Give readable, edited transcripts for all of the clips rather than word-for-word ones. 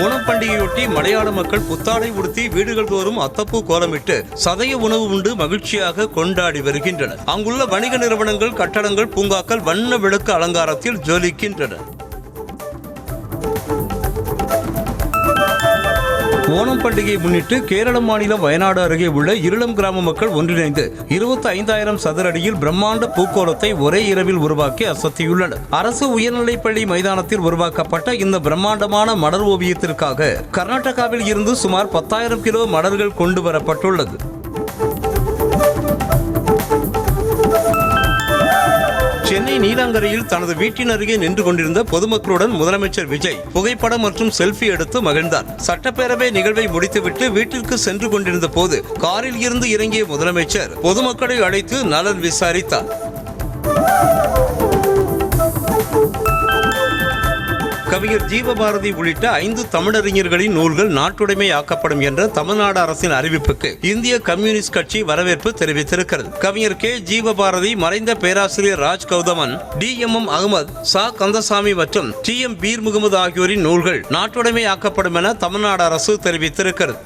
ஓணம் பண்டிகையொட்டி மலையாள மக்கள் புத்தாடை உடுத்தி வீடுகள் தோறும் அத்தப்பூ கோலமிட்டு சதய உணவு உண்டு மகிழ்ச்சியாக கொண்டாடி வருகின்றனர். அங்குள்ள வணிக நிறுவனங்கள், கட்டடங்கள், பூங்காக்கள் வண்ண விளக்கு அலங்காரத்தில் ஜொலிக்கின்றன. ஓணம் பண்டிகையை முன்னிட்டு கேரள மாநிலம் வயநாடு அருகே உள்ள இருளம் கிராம மக்கள் ஒன்றிணைந்து 25,000 சதுர அடியில் பிரம்மாண்ட பூக்கோளத்தை ஒரே இரவில் உருவாக்கி அசத்தியுள்ளனர். அரசு உயர்நிலைப்பள்ளி மைதானத்தில் உருவாக்கப்பட்ட இந்த பிரம்மாண்டமான மலர் ஓவியத்திற்காக கர்நாடகாவில் இருந்து சுமார் 10,000 கிலோ மலர்கள் கொண்டு வரப்பட்டுள்ளது. சென்னை நீலாங்கரையில் தனது வீட்டின் அருகே நின்று கொண்டிருந்த பொதுமக்களுடன் முதலமைச்சர் விஜய் புகைப்படம் மற்றும் செல்ஃபி எடுத்து மகிழ்ந்தார். சட்டப்பேரவை நிகழ்வை முடித்துவிட்டு வீட்டிற்கு சென்று கொண்டிருந்த போது காரில் இருந்து இறங்கிய முதலமைச்சர் பொதுமக்களை அழைத்து நலன் விசாரித்தார். கவிஞர் ஜீவபாரதி உள்ளிட்ட 5 தமிழறிஞர்களின் நூல்கள் நாட்டுடைமை ஆக்கப்படும் என்ற தமிழ்நாடு அரசின் அறிவிப்புக்கு இந்திய கம்யூனிஸ்ட் கட்சி வரவேற்பு தெரிவித்திருக்கிறது. கவிஞர் கே. ஜீவபாரதி, மறைந்த பேராசிரியர் ராஜ் கௌதமன், DMM அகமது, சா. கந்தசாமி மற்றும் TM பீர் முகமது ஆகியோரின் நூல்கள் நாட்டுடைமை ஆக்கப்படும் என தமிழ்நாடு அரசு தெரிவித்திருக்கிறது.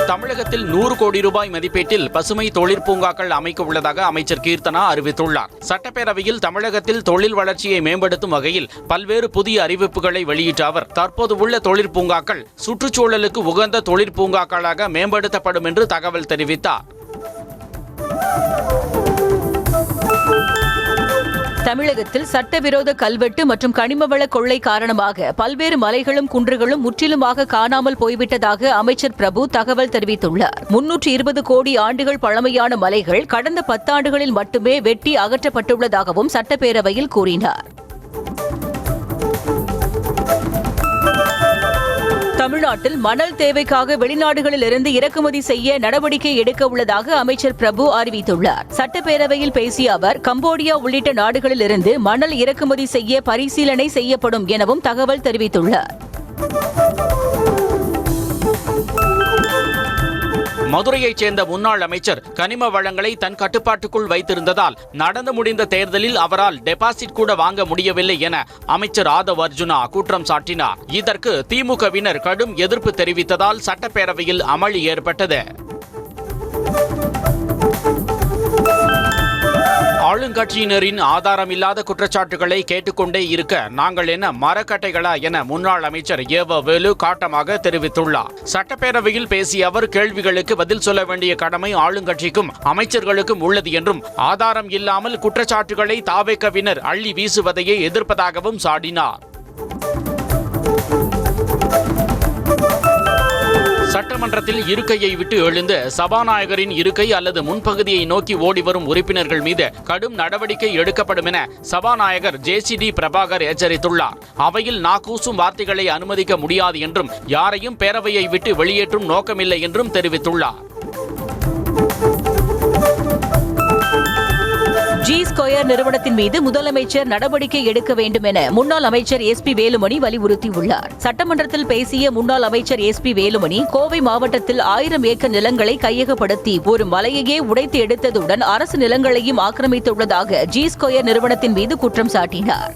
தமிழகத்தில் 100 கோடி ரூபாய் மதிப்பீட்டில் பசுமை தொழிற்பூங்காக்கள் அமைக்க உள்ளதாக அமைச்சர் கீர்த்தனா அறிவித்துள்ளார். சட்டப்பேரவையில் தமிழகத்தில் தொழில் வளர்ச்சியை மேம்படுத்தும் வகையில் பல்வேறு புதிய அறிவிப்புகளை வெளியிட்ட அவர், தற்போது உள்ள தொழிற்பூங்காக்கள் சுற்றுச்சூழலுக்கு உகந்த தொழிற்பூங்காக்களாக மேம்படுத்தப்படும் என்று தகவல் தெரிவித்தார். தமிழகத்தில் சட்டவிரோத கல்வெட்டு மற்றும் கனிமவள கொள்ளை காரணமாக பல்வேறு மலைகளும் குன்றுகளும் முற்றிலுமாக காணாமல் போய்விட்டதாக அமைச்சர் பிரபு தகவல் தெரிவித்துள்ளார். 320 கோடி ஆண்டுகள் பழமையான மலைகள் கடந்த 10 ஆண்டுகளில் மட்டுமே வெட்டி அகற்றப்பட்டுள்ளதாகவும் சட்டப்பேரவையில் கூறினார். தமிழ்நாட்டில் மணல் தேவைக்காக வெளிநாடுகளில் இருந்து இறக்குமதி செய்ய நடவடிக்கை எடுக்க உள்ளதாக அமைச்சர் பிரபு அறிவித்துள்ளார். சட்டப்பேரவையில் பேசிய அவர், கம்போடியா உள்ளிட்ட நாடுகளில் இருந்து மணல் இறக்குமதி செய்ய பரிசீலனை செய்யப்படும் எனவும் தகவல் தெரிவித்துள்ளார். மதுரையைச் சேர்ந்த முன்னாள் அமைச்சர் கனிம வளங்களை தன் கட்டுப்பாட்டுக்குள் வைத்திருந்ததால் நடந்து முடிந்த தேர்தலில் அவரால் டெபாசிட் கூட வாங்க முடியவில்லை என அமைச்சர் ஆதவ் அர்ஜுனா குற்றம் சாட்டினார். இதற்கு திமுகவினர் கடும் எதிர்ப்பு தெரிவித்ததால் சட்டப்பேரவையில் அமளி ஏற்பட்டது. ஆளுங்கட்சியினரின் ஆதாரமில்லாத குற்றச்சாட்டுகளை கேட்டுக்கொண்டே இருக்க நாங்கள் என்ன மரக்கட்டைகளா என முன்னாள் அமைச்சர் ஏவ வேலு காட்டமாக தெரிவித்துள்ளார். சட்டப்பேரவையில் பேசிய அவர், கேள்விகளுக்கு பதில் சொல்ல வேண்டிய கடமை ஆளுங்கட்சிக்கும் அமைச்சர்களுக்கும் உள்ளது என்றும், ஆதாரம் இல்லாமல் குற்றச்சாட்டுகளை தாவேகவினர் அள்ளி வீசுவதையே எதிர்ப்பதாகவும் சாடினார். சட்டமன்றத்தில் இருக்கையை விட்டு எழுந்து சபாநாயகரின் இருக்கை அல்லது முன்பகுதியை நோக்கி ஓடி வரும் உறுப்பினர்கள் மீது கடும் நடவடிக்கை எடுக்கப்படும் என சபாநாயகர் JCD பிரபாகர் எச்சரித்துள்ளார். அவையில் நாக்கூசும் வார்த்தைகளை அனுமதிக்க முடியாது என்றும், யாரையும் பேரவையை விட்டு வெளியேற்றும் நோக்கமில்லை என்றும் தெரிவித்துள்ளார். G-Square நிறுவனத்தின் மீது முதலமைச்சர் நடவடிக்கை எடுக்க வேண்டும் என முன்னாள் அமைச்சர் SP வேலுமணி வலியுறுத்தியுள்ளார். சட்டமன்றத்தில் பேசிய முன்னாள் அமைச்சர் SP வேலுமணி, கோவை மாவட்டத்தில் 1000 ஏக்கர் நிலங்களை கையகப்படுத்தி ஒரு மலையையே உடைத்து எடுத்ததுடன் அரசு நிலங்களையும் ஆக்கிரமித்துள்ளதாக G-Square நிறுவனத்தின் மீது குற்றம் சாட்டினார்.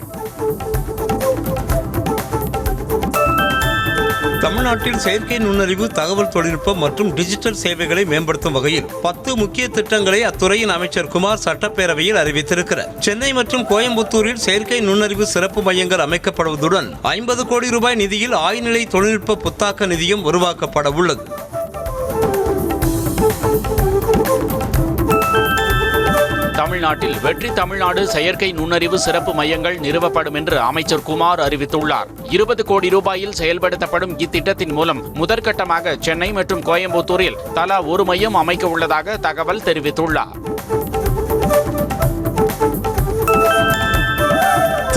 தமிழ்நாட்டில் செயற்கை நுண்ணறிவு, தகவல் தொழில்நுட்பம் மற்றும் டிஜிட்டல் சேவைகளை மேம்படுத்தும் வகையில் 10 முக்கிய திட்டங்களை அத்துறையின் அமைச்சர் குமார் சட்டப்பேரவையில் அறிவித்திருக்கிறார். சென்னை மற்றும் கோயம்புத்தூரில் செயற்கை நுண்ணறிவு சிறப்பு மையங்கள் அமைக்கப்படுவதுடன் 50 கோடி ரூபாய் நிதியில் ஆய்நிலை தொழில்நுட்ப புத்தாக்க நிதியம் உருவாக்கப்பட உள்ளது. தமிழ்நாட்டில் வெற்றி தமிழ்நாடு செயற்கை நுண்ணறிவு சிறப்பு மையங்கள் நிறுவப்படும் என்று அமைச்சர் குமார் அறிவித்துள்ளார். 20 கோடி ரூபாயில் செயல்படுத்தப்படும் இத்திட்டத்தின் மூலம் முதற்கட்டமாக சென்னை மற்றும் கோயம்புத்தூரில் தலா ஒரு மையம் அமைக்க உள்ளதாக தகவல் தெரிவித்துள்ளார்.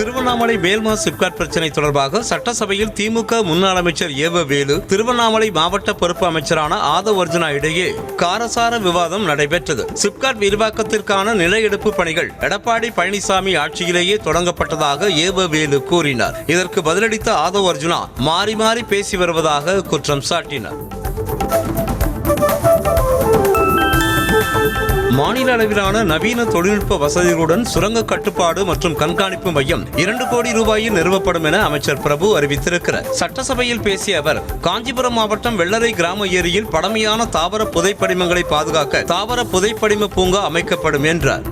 திருவண்ணாமலை வேல்மா சிப்காட் பிரச்சினை தொடர்பாக சட்டசபையில் திமுக முன்னாள் அமைச்சர் ஏவ வேலு, திருவண்ணாமலை மாவட்ட பொறுப்பு அமைச்சரான ஆதவ் அர்ஜுனா இடையே காரசார விவாதம் நடைபெற்றது. சிப்காட் விரிவாக்கத்திற்கான நில எடுப்பு பணிகள் எடப்பாடி பழனிசாமி ஆட்சியிலேயே தொடங்கப்பட்டதாக ஏவ வேலு கூறினார். இதற்கு பதிலளித்த ஆதவ் அர்ஜுனா மாறி மாறி பேசி வருவதாக குற்றம் சாட்டினார். மாநில அளவிலான நவீன தொழில்நுட்ப வசதிகளுடன் சுரங்க கட்டுப்பாடு மற்றும் கண்காணிப்பு மையம் 2 கோடி ரூபாயில் நிறுவப்படும் என அமைச்சர் பிரபு அறிவித்திருக்கிறார். சட்டசபையில் பேசிய அவர், காஞ்சிபுரம் மாவட்டம் வெள்ளரை கிராம ஏரியில் பழமையான தாவர புதைப்படிமங்களை பாதுகாக்க தாவர புதைப்படிம பூங்கா அமைக்கப்படும் என்றார்.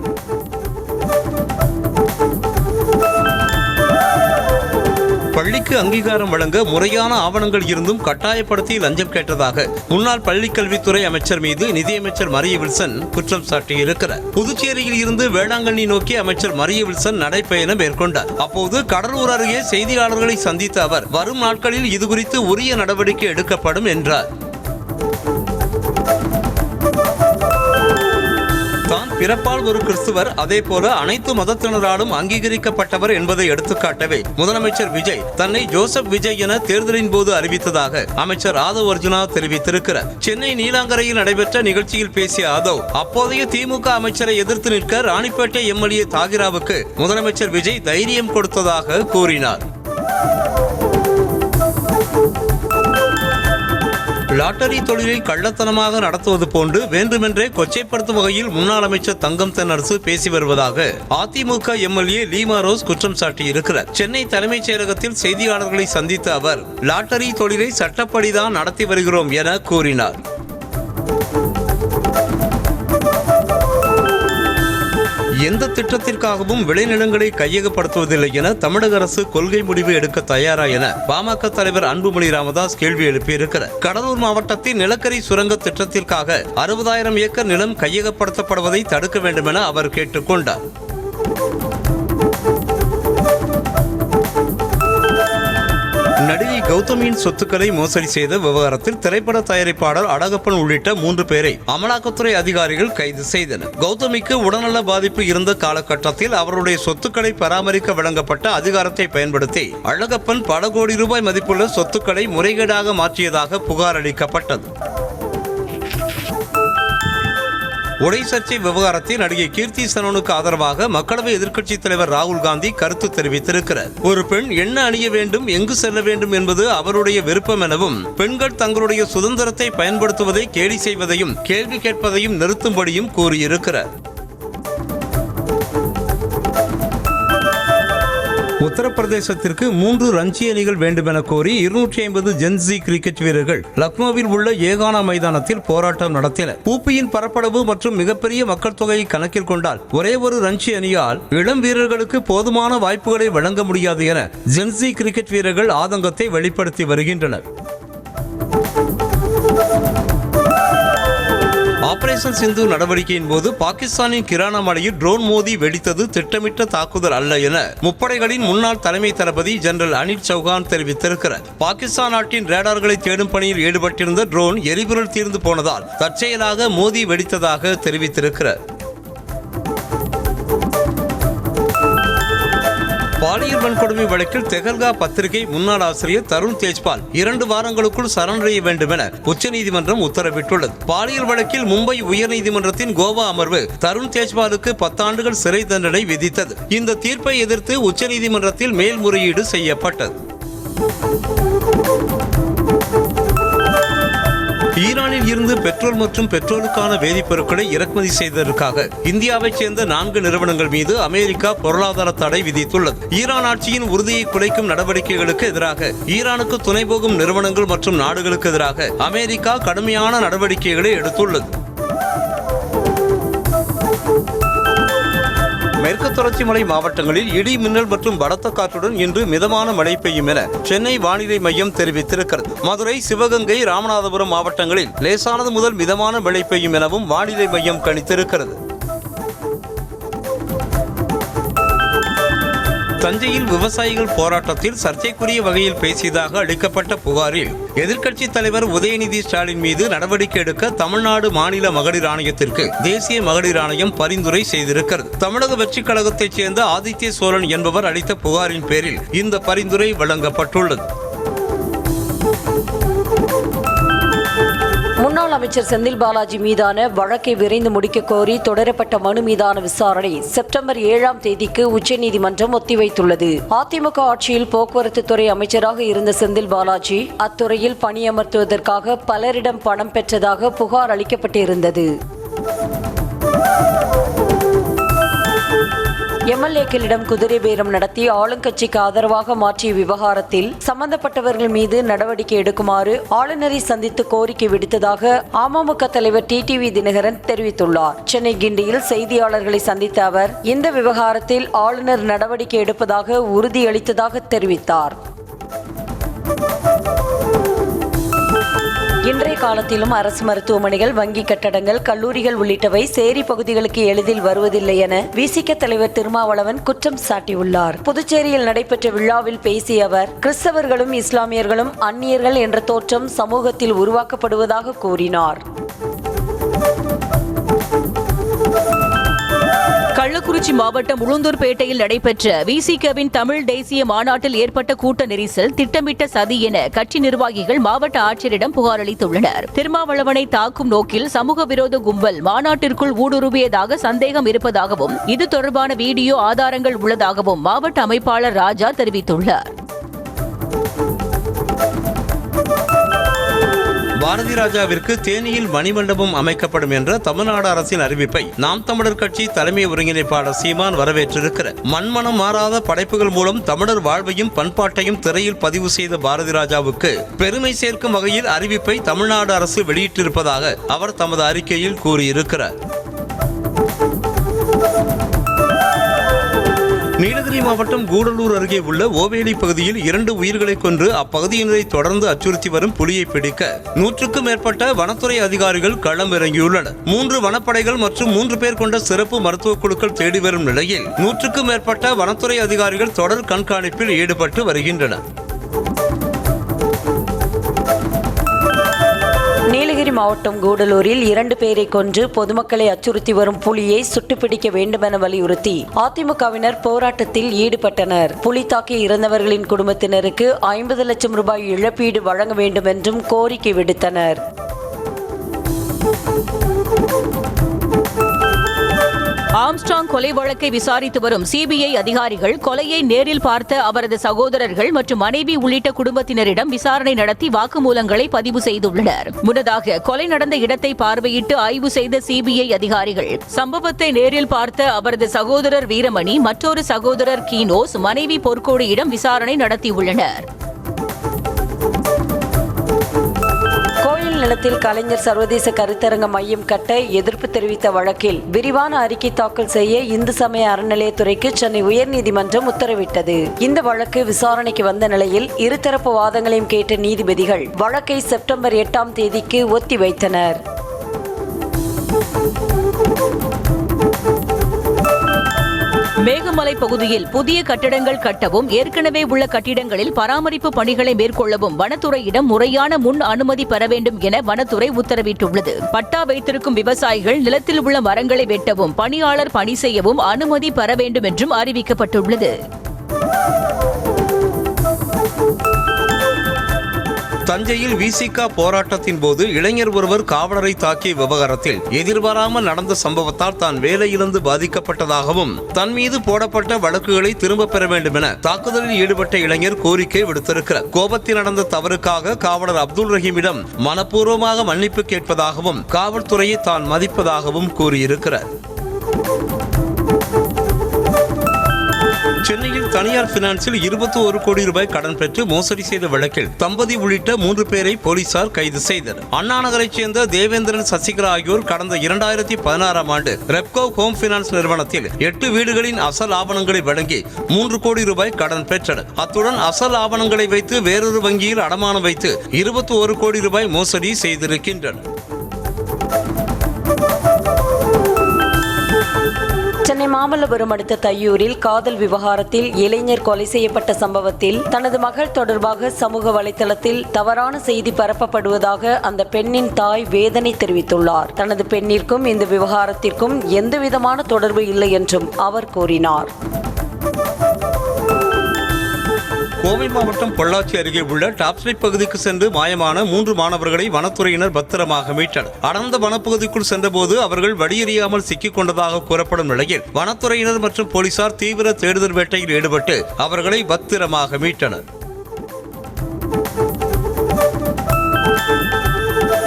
பள்ளிக்கு அங்கீகாரம் வழங்க முறையான ஆவணங்கள் இருந்தும் கட்டாயப்படுத்தி லஞ்சம் கேட்டதாக முன்னாள் பள்ளிக்கல்வித்துறை அமைச்சர் மீது நிதியமைச்சர் மரிய வில்சன் குற்றம் சாட்டியிருக்கிறார். புதுச்சேரியில் இருந்து வேளாங்கண்ணி நோக்கி அமைச்சர் மரிய வில்சன் நடைபயணம் மேற்கொண்டார். அப்போது கடலூர் அருகே செய்தியாளர்களை சந்தித்த அவர், வரும் நாட்களில் இதுகுறித்து உரிய நடவடிக்கை எடுக்கப்படும் என்றார். தான் பிறப்பால் ஒரு கிறிஸ்துவர், அதே போல அனைத்து மதத்தினராலும் அங்கீகரிக்கப்பட்டவர் என்பதை எடுத்துக்காட்டவே முதலமைச்சர் விஜய் தன்னை ஜோசப் விஜய் என தேர்தலின் போது அறிவித்ததாக அமைச்சர் ஆதவ் அர்ஜுனா தெரிவித்திருக்கிறார். சென்னை நீலாங்கரையில் நடைபெற்ற நிகழ்ச்சியில் பேசிய ஆதவ், அப்போதைய திமுக அமைச்சரை எதிர்த்து நிற்க ராணிப்பேட்டை எம்எல்ஏ தாகிராவுக்கு முதலமைச்சர் விஜய் தைரியம் கொடுத்ததாக கூறினார். லாட்டரி தொழிலை கள்ளத்தனமாக நடத்துவது போன்று வேண்டுமென்றே கொச்சைப்படுத்தும் வகையில் முன்னாள் அமைச்சர் தங்கம் தென்னரசு பேசி வருவதாக அதிமுக எம்எல்ஏ லீமா ரோஸ் குற்றம் சாட்டியிருக்கிறார். சென்னை தலைமைச் செயலகத்தில் செய்தியாளர்களை சந்தித்த அவர், லாட்டரி தொழிலை சட்டப்படிதான் நடத்தி வருகிறோம் என கூறினார். எந்த திட்டத்திற்காகவும் விளைநிலங்களை கையகப்படுத்துவதில்லை என தமிழக அரசு கொள்கை முடிவு எடுக்க தயாரா என பாமக தலைவர் அன்புமணி ராமதாஸ் கேள்வி எழுப்பியிருக்கிறார். கடலூர் மாவட்டத்தில் நிலக்கரி சுரங்க திட்டத்திற்காக 60,000 ஏக்கர் நிலம் கையகப்படுத்தப்படுவதை தடுக்க வேண்டும் என அவர் கேட்டுக்கொண்டார். நடிகை கௌதமியின் சொத்துக்களை மோசடி செய்த விவகாரத்தில் திரைப்பட தயாரிப்பாளர் அழகப்பன் உள்ளிட்ட 3 பேரை அமலாக்கத்துறை அதிகாரிகள் கைது செய்தனர். கௌதமிக்கு உடல்நல பாதிப்பு இருந்த காலகட்டத்தில் அவருடைய சொத்துக்களை பராமரிக்க வழங்கப்பட்ட அதிகாரத்தை பயன்படுத்தி அழகப்பன் பல கோடி ரூபாய் மதிப்புள்ள சொத்துக்களை முறைகேடாக மாற்றியதாக புகார் அளிக்கப்பட்டது. உடை சர்ச்சை விவகாரத்தில் நடிகை கீர்த்தி சனோனுக்கு ஆதரவாக மக்களவை எதிர்க்கட்சித் தலைவர் ராகுல் காந்தி கருத்து தெரிவித்திருக்கிறார். ஒரு பெண் என்ன அணிய வேண்டும், எங்கு செல்ல வேண்டும் என்பது அவருடைய விருப்பம் எனவும், பெண்கள் தங்களுடைய சுதந்திரத்தை பயன்படுத்துவதை கேலி செய்வதையும் கேள்வி கேட்பதையும் நிறுத்தும்படியும் கூறியிருக்கிறார். உத்தரப்பிரதேசத்திற்கு 3 ரஞ்சி அணிகள் வேண்டுமென கோரி 250 ஜென்சி கிரிக்கெட் வீரர்கள் லக்னோவில் உள்ள ஏகானா மைதானத்தில் போராட்டம் நடத்தினர். ஊபியின் பரப்பளவு மற்றும் மிகப்பெரிய மக்கள் தொகையை கணக்கில் கொண்டால் ஒரே ஒரு ரஞ்சி அணியால் இளம் வீரர்களுக்கு போதுமான வாய்ப்புகளை வழங்க முடியாது என ஜென்சி கிரிக்கெட் வீரர்கள் ஆதங்கத்தை வெளிப்படுத்தி வருகின்றனர். ஆபரேஷன் சிந்து நடவடிக்கையின் போது பாகிஸ்தானின் கிரானா மலையில் ட்ரோன் மோதி வெடித்தது திட்டமிட்ட தாக்குதல் அல்ல என முப்படைகளின் முன்னாள் தலைமை தளபதி ஜெனரல் அனில் சௌஹான் தெரிவித்திருக்கிறார். பாகிஸ்தான் நாட்டின் ரேடார்களை தேடும் பணியில் ஈடுபட்டிருந்த ட்ரோன் எரிபொருள் தீர்ந்து போனதால் தற்செயலாக மோதி வெடித்ததாக தெரிவித்திருக்கிறார். பாலியல் வன்கொடுமை வழக்கில் தெஹல்கா பத்திரிகை முன்னாள் ஆசிரியர் தருண் தேஜ்பால் 2 வாரங்களுக்குள் சரணடைய வேண்டும் என உச்சநீதிமன்றம் உத்தரவிட்டுள்ளது. பாலியல் வழக்கில் மும்பை உயர்நீதிமன்றத்தின் கோவா அமர்வு தருண் தேஜ்பாலுக்கு 10 ஆண்டுகள் சிறை தண்டனை விதித்தது. இந்த தீர்ப்பை எதிர்த்து உச்சநீதிமன்றத்தில் மேல்முறையீடு செய்யப்பட்டது. ஈரானில் இருந்து பெட்ரோல் மற்றும் பெட்ரோலுக்கான வேதிப்பொருட்களை இறக்குமதி செய்ததற்காக இந்தியாவைச் சேர்ந்த 4 நிறுவனங்கள் மீது அமெரிக்கா பொருளாதார தடை விதித்துள்ளது. ஈரான் ஆட்சியின் உறுதியை குலைக்கும் நடவடிக்கைகளுக்கு எதிராக ஈரானுக்கு துணை போகும் நிறுவனங்கள் மற்றும் நாடுகளுக்கு எதிராக அமெரிக்கா கடுமையான நடவடிக்கைகளை எடுத்துள்ளது. மேற்கு தொடர்ச்சி மலை மாவட்டங்களில் இடி மின்னல் மற்றும் பலத்த காற்றுடன் இன்று மிதமான மழை பெய்யும் என சென்னை வானிலை மையம் தெரிவித்திருக்கிறது. மதுரை, சிவகங்கை, ராமநாதபுரம் மாவட்டங்களில் லேசானது முதல் மிதமான மழை பெய்யும் எனவும் வானிலை மையம் கணித்திருக்கிறது. தஞ்சையில் விவசாயிகள் போராட்டத்தில் சர்ச்சைக்குரிய வகையில் பேசியதாக அளிக்கப்பட்ட புகாரில் எதிர்க்கட்சித் தலைவர் உதயநிதி ஸ்டாலின் மீது நடவடிக்கை எடுக்க தமிழ்நாடு மாநில மகளிர் ஆணையத்திற்கு தேசிய மகளிர் ஆணையம் பரிந்துரை செய்திருக்கிறது. தமிழக வெற்றிக் கழகத்தைச் சேர்ந்த ஆதித்ய சோழன் என்பவர் அளித்த புகாரின் பேரில் இந்த பரிந்துரை வழங்கப்பட்டுள்ளது. முன்னாள் அமைச்சர் செந்தில் பாலாஜி மீதான வழக்கை விரைந்து முடிக்க கோரி தொடரப்பட்ட மனு மீதான விசாரணை செப்டம்பர் 7ஆம் தேதிக்கு உச்சநீதிமன்றம் ஒத்திவைத்துள்ளது. அதிமுக ஆட்சியில் போக்குவரத்து துறை அமைச்சராக இருந்த செந்தில் பாலாஜி அத்துறையில் பணியமர்த்துவதற்காக பலரிடம் பணம் பெற்றதாக புகார் அளிக்கப்பட்டிருந்தது. எம்எல்ஏக்களிடம் குதிரை பேரம் நடத்தி ஆளுங்கட்சிக்கு ஆதரவாக மாற்றிய விவகாரத்தில் சம்பந்தப்பட்டவர்கள் மீது நடவடிக்கை எடுக்குமாறு ஆளுநரை சந்தித்து கோரிக்கை விடுத்ததாக அமமுக தலைவர் டிடிவி தினகரன் தெரிவித்துள்ளார். சென்னை கிண்டியில் செய்தியாளர்களை சந்தித்த அவர் இந்த விவகாரத்தில் ஆளுநர் நடவடிக்கை எடுப்பதாக உறுதியளித்ததாக தெரிவித்தார். இன்றைய காலத்திலும் அரசு மருத்துவமனைகள், வங்கி கட்டடங்கள், கல்லூரிகள் உள்ளிட்டவை சேரி பகுதிகளுக்கு எளிதில் வருவதில்லை என விசிக தலைவர் திருமாவளவன் குற்றம் சாட்டியுள்ளார். புதுச்சேரியில் நடைபெற்ற விழாவில் பேசிய அவர், கிறிஸ்தவர்களும் இஸ்லாமியர்களும் அந்நியர்கள் என்ற தோற்றம் சமூகத்தில் உருவாக்கப்படுவதாக கூறினார். கள்ளக்குறிச்சி மாவட்டம் உளுந்தூர்பேட்டையில் நடைபெற்ற விசிகவின் தமிழ் தேசிய மாநாட்டில் ஏற்பட்ட கூட்ட நெரிசல் திட்டமிட்ட சதி என கட்சி நிர்வாகிகள் மாவட்ட ஆட்சியரிடம் புகார் அளித்துள்ளனர். திருமாவளவனை தாக்கும் நோக்கில் சமூக விரோத கும்பல் மாநாட்டிற்குள் ஊடுருவியதாக சந்தேகம் இருப்பதாகவும் இது தொடர்பான வீடியோ ஆதாரங்கள் உள்ளதாகவும் மாவட்ட அமைப்பாளர் ராஜா தெரிவித்துள்ளார். பாரதி ராஜாவிற்கு தேனியில் மணிமண்டபம் அமைக்கப்படும் என்ற தமிழ்நாடு அரசின் அறிவிப்பை நாம் தமிழர் கட்சி தலைமை ஒருங்கிணைப்பாளர் சீமான் வரவேற்றிருக்கிறார். மண்மனம் மாறாத படைப்புகள் மூலம் தமிழர் வாழ்வையும் பண்பாட்டையும் திரையில் பதிவு செய்த பாரதி ராஜாவுக்கு பெருமை சேர்க்கும் வகையில் அறிவிப்பை தமிழ்நாடு அரசு வெளியிட்டிருப்பதாக அவர் தமது அறிக்கையில் கூறியிருக்கிறார். நீலகிரி மாவட்டம் கூடலூர் அருகே உள்ள ஓவேலி பகுதியில் 2 உயிர்களை கொன்று அப்பகுதியினரை தொடர்ந்து அச்சுறுத்தி வரும் புலியை பிடிக்க 100க்கும் மேற்பட்ட வனத்துறை அதிகாரிகள் களம் இறங்கியுள்ளனர். 3 வனப்படைகள் மற்றும் 3 பேர் கொண்ட சிறப்பு மருத்துவ குழுக்கள் தேடி வரும் நிலையில் 100க்கும் மேற்பட்ட வனத்துறை அதிகாரிகள் தொடர் கண்காணிப்பில் ஈடுபட்டு வருகின்றனர். நீலகிரி மாவட்டம் கூடலூரில் 2 பேரை கொன்று பொதுமக்களை அச்சுறுத்தி வரும் புலியை சுட்டுப்பிடிக்க வேண்டுமென வலியுறுத்தி அதிமுகவினர் போராட்டத்தில் ஈடுபட்டனர். புலி தாக்கி இறந்தவர்களின் குடும்பத்தினருக்கு 50 லட்சம் ரூபாய் இழப்பீடு வழங்க வேண்டும் என்றும் கோரிக்கை விடுத்தனர். ஆம்ஸ்ட்ராங் கொலை வழக்கை விசாரித்து வரும் சிபிஐ அதிகாரிகள் கொலையை நேரில் பார்த்த அவரது சகோதரர்கள் மற்றும் மனைவி உள்ளிட்ட குடும்பத்தினரிடம் விசாரணை நடத்தி வாக்குமூலங்களை பதிவு செய்துள்ளனர். முன்னதாக கொலை நடந்த இடத்தை பார்வையிட்டு ஆய்வு செய்த சிபிஐ அதிகாரிகள் சம்பவத்தை நேரில் பார்த்த அவரது சகோதரர் வீரமணி, மற்றொரு சகோதரர் கீனோஸ், மனைவி பொற்கோடியிடம் விசாரணை நடத்தியுள்ளனர். நிலத்தில் கலைஞர் சர்வதேச கருத்தரங்க மையம் கட்ட எதிர்ப்பு தெரிவித்த வழக்கில் விரிவான அறிக்கை தாக்கல் செய்ய இந்து சமய அறநிலையத்துறைக்கு சென்னை உயர்நீதிமன்றம் உத்தரவிட்டது. இந்த வழக்கு விசாரணைக்கு வந்த நிலையில் இருதரப்பு வாதங்களையும் கேட்ட நீதிபதிகள் வழக்கை செப்டம்பர் 8ஆம் தேதிக்கு ஒத்திவைத்தனர். மேகமலை பகுதியில் புதிய கட்டடங்கள் கட்டவும் ஏற்கனவே உள்ள கட்டிடங்களில் பராமரிப்பு பணிகளை மேற்கொள்ளவும் வனத்துறையிடம் முறையான முன் அனுமதி பெற வேண்டும் என வனத்துறை உத்தரவிட்டுள்ளது. பட்டா வைத்திருக்கும் விவசாயிகள் நிலத்தில் உள்ள மரங்களை வெட்டவும் பணியாளர் பணி செய்யவும் அனுமதி பெற வேண்டும் என்றும் அறிவிக்கப்பட்டுள்ளது. தஞ்சையில் விசிக போராட்டத்தின் போது இளைஞர் ஒருவர் காவலரை தாக்கிய விவகாரத்தில் எதிர்பாராமல் நடந்த சம்பவத்தால் தான் வேலையிலிருந்து பாதிக்கப்பட்டதாகவும் தன் மீது போடப்பட்ட வழக்குகளை திரும்ப பெற வேண்டும் என தாக்குதலில் ஈடுபட்ட இளைஞர் கோரிக்கை விடுத்திருக்கிறார். கோபத்தில் நடந்த தவறுக்காக காவலர் அப்துல் ரஹீமிடம் மனப்பூர்வமாக மன்னிப்பு கேட்பதாகவும் காவல்துறையை தான் மதிப்பதாகவும் கூறியிருக்கிறார். சென்னையில் தனியார் பினான்சில் 21 கோடி ரூபாய் கடன் பெற்று மோசடி செய்த வழக்கில் தம்பதி உள்ளிட்ட 3 பேரை போலீசார் கைது செய்தனர். அண்ணா நகரைச் சேர்ந்த தேவேந்திரன், சசிகலா ஆகியோர் கடந்த 2016ஆம் ஆண்டு ரெப்கோ ஹோம் பினான்ஸ் நிறுவனத்தில் 8 வீடுகளின் அசல் ஆவணங்களை வழங்கி 3 கோடி ரூபாய் கடன் பெற்றனர். அத்துடன் அசல் ஆவணங்களை வைத்து வேறொரு வங்கியில் அடமானம் வைத்து 21 கோடி ரூபாய் மோசடி செய்திருக்கின்றனர். சென்னை மாமல்லபுரம் அடுத்த தையூரில் காதல் விவகாரத்தில் இளைஞர் கொலை செய்யப்பட்ட சம்பவத்தில் தனது மகள் தொடர்பாக சமூக வலைதளத்தில் தவறான செய்தி பரப்பப்படுவதாக அந்த பெண்ணின் தாய் வேதனை தெரிவித்துள்ளார். தனது பெண்ணிற்கும் இந்த விவகாரத்திற்கும் எந்தவிதமான தொடர்பு இல்லை என்றும் அவர் கூறினார். கோவை மாவட்டம் பொள்ளாச்சி அருகே உள்ள டாப்ஸ்லைட் பகுதிக்கு சென்று மாயமான 3 மாணவர்களை வனத்துறையினர் பத்திரமாக மீட்டனர். அடர்ந்த வனப்பகுதிக்குள் சென்றபோது அவர்கள் வழியறியாமல் சிக்கிக் கொண்டதாக கூறப்படும் நிலையில் வனத்துறையினர் மற்றும் போலீசார் தீவிர தேடுதல் வேட்டையில் ஈடுபட்டு அவர்களை பத்திரமாக மீட்டனர்.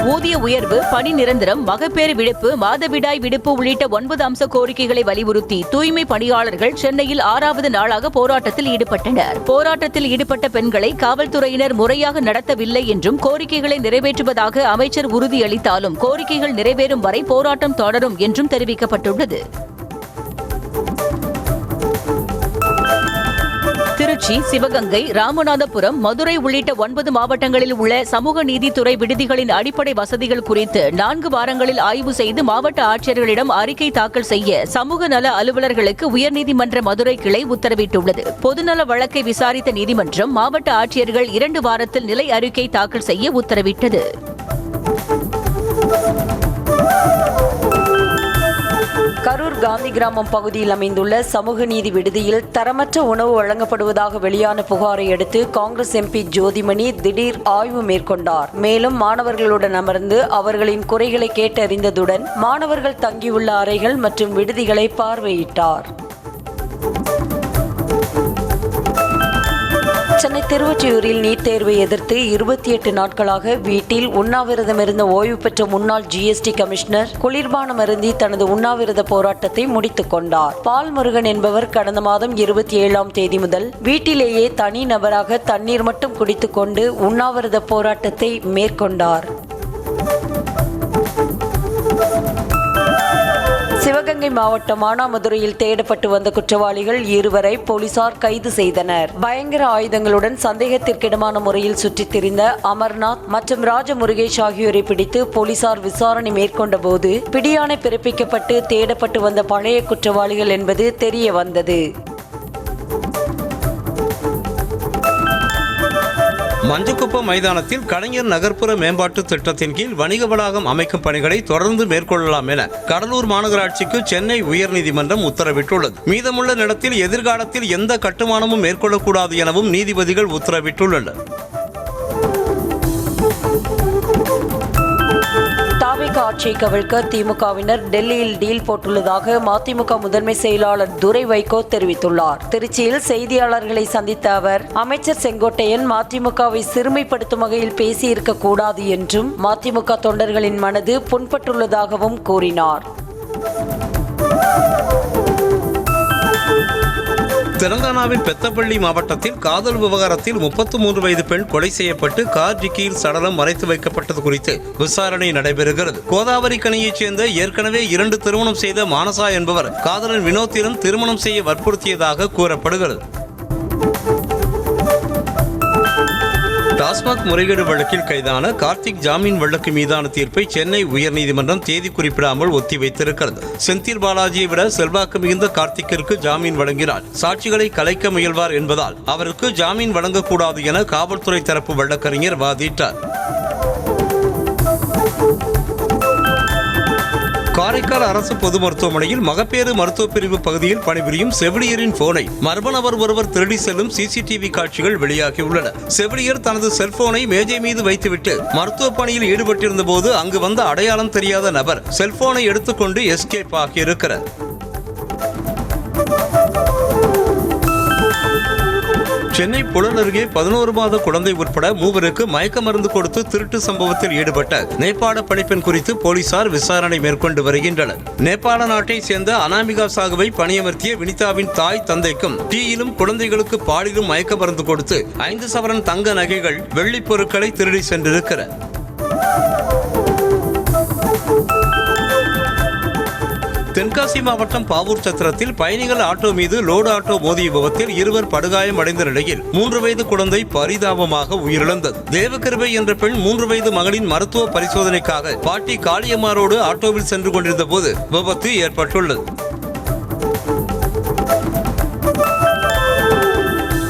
ஊதிய உயர்வு, பணி நிரந்தரம், மகப்பேறு விடுப்பு, மாதவிடாய் விடுப்பு உள்ளிட்ட 9 அம்ச கோரிக்கைகளை வலியுறுத்தி தூய்மை பணியாளர்கள் சென்னையில் 6வது நாளாக போராட்டத்தில் ஈடுபட்டனர். போராட்டத்தில் ஈடுபட்ட பெண்களை காவல்துறையினர் முறையாக நடத்தவில்லை என்றும் கோரிக்கைகளை நிறைவேற்றுவதாக அமைச்சர் உறுதியளித்தாலும் கோரிக்கைகள் நிறைவேறும் வரை போராட்டம் தொடரும் என்றும் தெரிவிக்கப்பட்டுள்ளது. திருச்சி, சிவகங்கை, ராமநாதபுரம், மதுரை உள்ளிட்ட 9 மாவட்டங்களில் உள்ள சமூக நீதித்துறை விடுதிகளின் அடிப்படை வசதிகள் குறித்து 4 வாரங்களில் ஆய்வு செய்து மாவட்ட ஆட்சியர்களிடம் அறிக்கை தாக்கல் செய்ய சமூக நல அலுவலர்களுக்கு உயர்நீதிமன்ற மதுரை கிளை உத்தரவிட்டுள்ளது. பொதுநல வழக்கை விசாரித்த நீதிமன்றம் மாவட்ட ஆட்சியர்கள் 2 வாரத்தில் நிலை அறிக்கை தாக்கல் செய்ய உத்தரவிட்டது. கரூர் காந்தி கிராமம் பகுதியில் அமைந்துள்ள சமூக நீதி விடுதியில் தரமற்ற உணவு வழங்கப்படுவதாக வெளியான புகாரை அடுத்து காங்கிரஸ் எம்பி ஜோதிமணி திடீர் ஆய்வு மேற்கொண்டார். மேலும் மாணவர்களுடன் அமர்ந்து அவர்களின் குறைகளை கேட்டறிந்ததுடன் மாணவர்கள் தங்கியுள்ள அறைகள் மற்றும் விடுதிகளை பார்வையிட்டார். சென்னை திருவொற்றியூரில் நீட் தேர்வை எதிர்த்து 28 நாட்களாக வீட்டில் உண்ணாவிரதமிருந்த ஓய்வு பெற்ற முன்னாள் GST கமிஷனர் குளிர்பானம் அருந்தி தனது உண்ணாவிரத போராட்டத்தை முடித்துக் கொண்டார். பால்முருகன் என்பவர் கடந்த மாதம் 27ஆம் தேதி முதல் வீட்டிலேயே தனி நபராக தண்ணீர் மட்டும் குடித்துக் கொண்டு உண்ணாவிரத போராட்டத்தை மேற்கொண்டார். சிவகங்கை மாவட்டம் மானாமதுரையில் தேடப்பட்டு வந்த குற்றவாளிகள் 2வரை போலீசார் கைது செய்தனர். பயங்கர ஆயுதங்களுடன் சந்தேகத்திற்கிடமான முறையில் சுற்றித் திரிந்த அமர்நாத் மற்றும் ராஜமுருகேஷ் ஆகியோரை பிடித்து போலீசார் விசாரணை மேற்கொண்ட போது பிடியாணை பிறப்பிக்கப்பட்டு தேடப்பட்டு வந்த பழைய குற்றவாளிகள் என்பது தெரிய வந்தது. மஞ்சக்குப்பம் மைதானத்தில் கலைஞர் நகர்ப்புற மேம்பாட்டு திட்டத்தின் கீழ் வணிக வளாகம் அமைக்கும் பணிகளை தொடர்ந்து மேற்கொள்ளலாம் என கடலூர் மாநகராட்சிக்கு சென்னை உயர்நீதிமன்றம் உத்தரவிட்டுள்ளது. மீதமுள்ள நிலத்தில் எதிர்காலத்தில் எந்த கட்டுமானமும் மேற்கொள்ளக்கூடாது எனவும் நீதிபதிகள் உத்தரவிட்டுள்ளனர். தாவேகா ஆட்சியை கவிழ்க்க திமுகவினர் டெல்லியில் டீல் போட்டுள்ளதாக மதிமுக முதன்மை செயலாளர் துரை வைகோ தெரிவித்துள்ளார். திருச்சியில் செய்தியாளர்களை சந்தித்த அவர் அமைச்சர் செங்கோட்டையன் மதிமுகவை சிறுமைப்படுத்தும் வகையில் பேசியிருக்க கூடாது என்றும் மதிமுக தொண்டர்களின் மனது புண்பட்டுள்ளதாகவும் கூறினார். தெலங்கானாவின் பெத்தப்பள்ளி மாவட்டத்தில் காதல் விவகாரத்தில் 33 வயது பெண் கொலை செய்யப்பட்டு கார் டிக்கியில் சடலம் மறைத்து வைக்கப்பட்டது குறித்து விசாரணை நடைபெறுகிறது. கோதாவரி கனியைச் சேர்ந்த ஏற்கனவே 2 திருமணம் செய்த மானசா என்பவர் காதலன் வினோத்திடம் திருமணம் செய்ய வற்புறுத்தியதாக கூறப்படுகிறது. டாஸ்மாக் முறைகேடு வழக்கில் கைதான கார்த்திக் ஜாமீன் வழக்கு மீதான தீர்ப்பை சென்னை உயர்நீதிமன்றம் தேதி குறிப்பிடாமல் ஒத்திவைத்திருக்கிறது. செந்தில் பாலாஜியை விட செல்வாக்கு மிகுந்த கார்த்திக்கிற்கு ஜாமீன் வழங்கினால் சாட்சிகளை கலைக்க முயல்வார் என்பதால் அவருக்கு ஜாமீன் வழங்கக்கூடாது என காவல்துறை தரப்பு வழக்கறிஞர் வாதிட்டார். காரைக்கால் அரசு பொது மருத்துவமனையில் மகப்பேறு மருத்துவ பிரிவு பகுதியில் பணிபுரியும் செவிலியரின் போனை மர்ம நபர் ஒருவர் திருடி செல்லும் CCTV காட்சிகள் வெளியாகியுள்ளன. செவிலியர் தனது செல்போனை மேஜை மீது வைத்துவிட்டு மருத்துவ பணியில் ஈடுபட்டிருந்த போது அங்கு வந்த அடையாளம் தெரியாத நபர் செல்போனை எடுத்துக்கொண்டு எஸ்கேப் ஆகியிருக்கிறார். சென்னை புழல் அருகே 11 மாத குழந்தை உட்பட 3 மயக்க மருந்து கொடுத்து திருட்டு சம்பவத்தில் ஈடுபட்ட நேபாள பணிப்பெண் குறித்து போலீசார் விசாரணை மேற்கொண்டு வருகின்றனர். நேபாள நாட்டை சேர்ந்த அனாமிகா சாகுவை பணியமர்த்திய வினிதாவின் தாய் தந்தைக்கும் டீயிலும் குழந்தைகளுக்கு பாலிலும் மயக்க மருந்து கொடுத்து 5 சவரன் தங்க நகைகள் வெள்ளிப் பொருட்களை திருடி சென்றிருக்கிறார். தென்காசி மாவட்டம் பாவூர் சத்திரத்தில் பயணிகள் ஆட்டோ மீது லோடு ஆட்டோ மோதிய விபத்தில் 2 படுகாயம் அடைந்த நிலையில் 3 வயது குழந்தை பரிதாபமாக உயிரிழந்தது. தேவகிருபை என்ற பெண் 3 வயது மகளின் மருத்துவ பரிசோதனைக்காக பாட்டி காளியம்மாரோடு ஆட்டோவில் சென்று கொண்டிருந்த போது விபத்து ஏற்பட்டுள்ளது.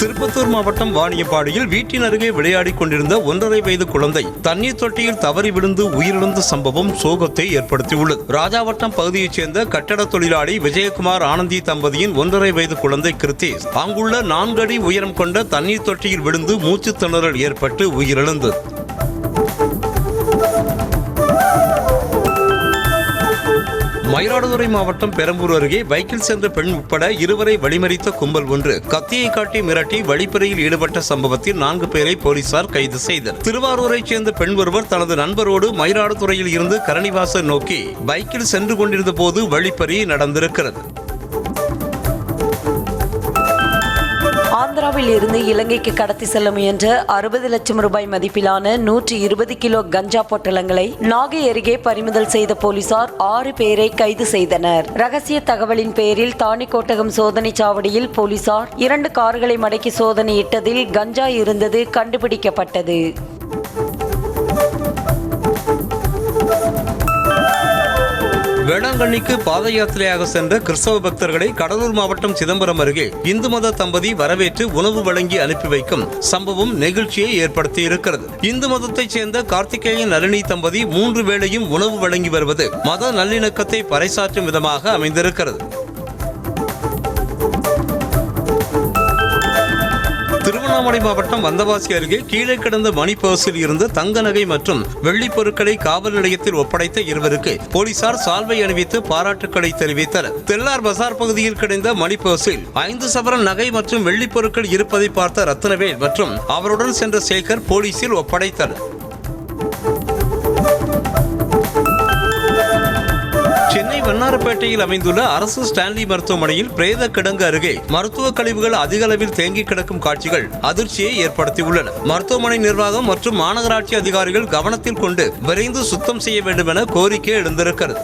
திருப்பத்தூர் மாவட்டம் வாணியம்பாடியில் வீட்டின் அருகே விளையாடிக் கொண்டிருந்த 1.5 வயது குழந்தை தண்ணீர் தொட்டியில் தவறி விழுந்து உயிரிழந்த சம்பவம் சோகத்தை ஏற்படுத்தியுள்ளது. ராஜாவட்டம் பகுதியைச் சேர்ந்த கட்டட தொழிலாளி விஜயகுமார் ஆனந்தி தம்பதியின் 1.5 வயது குழந்தை கிருத்தேஷ் அங்குள்ள 4 அடி உயரம் கொண்ட தண்ணீர் தொட்டியில் விழுந்து மூச்சு திணறல் ஏற்பட்டு உயிரிழந்தது. மயிலாடுதுறை மாவட்டம் பெரம்பூர் அருகே பைக்கில் சென்ற பெண் உட்பட இருவரை வழிமறித்த கும்பல் ஒன்று கத்தியை காட்டி மிரட்டி வழிப்பறியில் ஈடுபட்ட சம்பவத்தில் 4 பேரை போலீசார் கைது செய்தனர். திருவாரூரைச் சேர்ந்த பெண் ஒருவர் தனது நண்பரோடு மயிலாடுதுறையில் இருந்து கரணிவாசல் நோக்கி பைக்கில் சென்று கொண்டிருந்த போது வழிப்பறி நடந்திருக்கிறது. ஆந்திராவில் இருந்து இலங்கைக்கு கடத்தி செல்ல முயன்ற 60 லட்சம் ரூபாய் மதிப்பிலான 120 கிலோ கஞ்சா பொட்டலங்களை நாகை அருகே பறிமுதல் செய்த போலீசார் 6 பேரை கைது செய்தனர். ரகசிய தகவலின் பேரில் தாணிக்கோட்டகம் சோதனை சாவடியில் போலீசார் 2 கார்களை மடக்கி சோதனையிட்டதில் கஞ்சா இருந்தது கண்டுபிடிக்கப்பட்டது. வேளாங்கண்ணிக்கு பாத யாத்திரையாக சென்ற கிறிஸ்தவ பக்தர்களை கடலூர் மாவட்டம் சிதம்பரம் அருகே இந்து மத தம்பதி வரவேற்று உணவு வழங்கி அனுப்பி வைக்கும் சம்பவம் நெகிழ்ச்சியை ஏற்படுத்தி இருக்கிறது. இந்து மதத்தைச் சேர்ந்த கார்த்திகேயன் நளினி தம்பதி 3 வேளையும் உணவு வழங்கி வருவது மத நல்லிணக்கத்தை பறைசாற்றும் விதமாக அமைந்திருக்கிறது. திருவண்ணாமலை மாவட்டம் வந்தவாசி அருகே கீழே கிடந்த மணி பர்ஸில் இருந்த தங்க நகை மற்றும் வெள்ளி பொருட்களை காவல் நிலையத்தில் ஒப்படைத்த இருவருக்கு போலீசார் சால்வை அணிவித்து பாராட்டுக்களை தெரிவித்தனர். தெல்லார் பசார் பகுதியில் கிடந்த மணி பர்ஸில் 5 சவரன் நகை மற்றும் வெள்ளி பொருட்கள் இருப்பதை பார்த்த ரத்னவேல் மற்றும் அவருடன் சென்ற சேகர் போலீசில் ஒப்படைத்தனர். சென்னை வண்ணாரப்பேட்டையில் அமைந்துள்ள அரசு ஸ்டான்லி மருத்துவமனையில் பிரேத கிடங்கு அருகே மருத்துவ கழிவுகள் அதிக அளவில் தேங்கி கிடக்கும் காட்சிகள் அதிர்ச்சியை ஏற்படுத்தியுள்ளன. மருத்துவமனை நிர்வாகம் மற்றும் மாநகராட்சி அதிகாரிகள் கவனத்தில் கொண்டு விரைந்து சுத்தம் செய்ய வேண்டும் என கோரிக்கை எழுந்திருக்கிறது.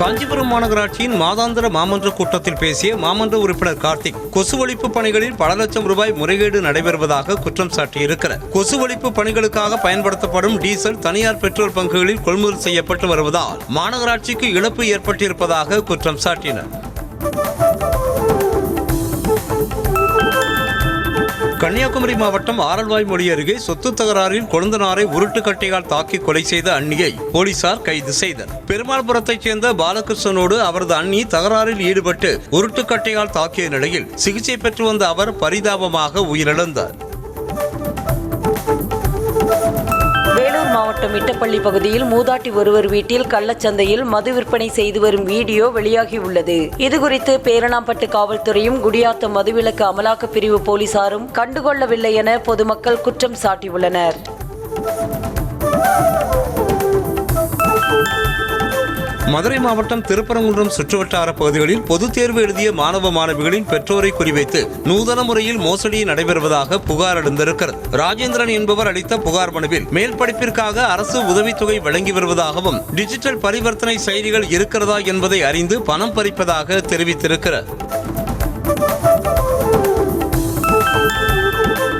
காஞ்சிபுரம் மாநகராட்சியின் மாதாந்திர மாமன்ற கூட்டத்தில் பேசிய மாமன்ற உறுப்பினர் கார்த்திக் கொசு ஒழிப்பு பணிகளில் பல லட்சம் ரூபாய் முறைகேடு நடைபெறுவதாக குற்றம் சாட்டியிருக்கிறார். கொசு ஒழிப்பு பணிகளுக்காக பயன்படுத்தப்படும் டீசல் தனியார் பெட்ரோல் பங்குகளில் கொள்முதல் செய்யப்பட்டு வருவதால் மாநகராட்சிக்கு இழப்பு ஏற்பட்டிருப்பதாக குற்றம் சாட்டினார். கன்னியாகுமரி மாவட்டம் ஆரல்வாய்மொழி அருகே சொத்து தகராறில் கொழுந்தனாரை உருட்டுக்கட்டையால் தாக்கி கொலை செய்த அண்ணியை போலீசார் கைது செய்தனர். பெருமாள்புரத்தைச் சேர்ந்த பாலகிருஷ்ணனோடு அவரது அண்ணி தகராறில் ஈடுபட்டு உருட்டுக்கட்டையால் தாக்கிய நிலையில் சிகிச்சை பெற்று வந்த அவர் பரிதாபமாக உயிரிழந்தார். வேலூர் மாவட்டம் இட்டப்பள்ளி பகுதியில் மூதாட்டி ஒருவர் வீட்டில் கள்ளச்சந்தையில் மது விற்பனை செய்து வரும் வீடியோ வெளியாகியுள்ளது. இதுகுறித்து பேரணாம்பட்டு காவல்துறையும் குடியாத்த மதுவிலக்கு அமலாக்க பிரிவு போலீசாரும் கண்டுகொள்ளவில்லை என பொதுமக்கள் குற்றம் சாட்டியுள்ளனர். மதுரை மாவட்டம் திருப்பரங்குன்றம் சுற்றுவட்டார பகுதிகளில் பொதுத் தேர்வு எழுதிய மாணவ மாணவிகளின் பெற்றோரை குறிவைத்து நூதன முறையில் மோசடி நடைபெறுவதாக புகார் எழுந்திருக்கிறது. ராஜேந்திரன் என்பவர் அளித்த புகார் மனுவில் மேல் படிப்பிற்காக அரசு உதவித்தொகை வழங்கி வருவதாகவும் டிஜிட்டல் பரிவர்த்தனை செயலிகள் இருக்கிறதா என்பதை அறிந்து பணம் பறிப்பதாக தெரிவித்திருக்கிறார்.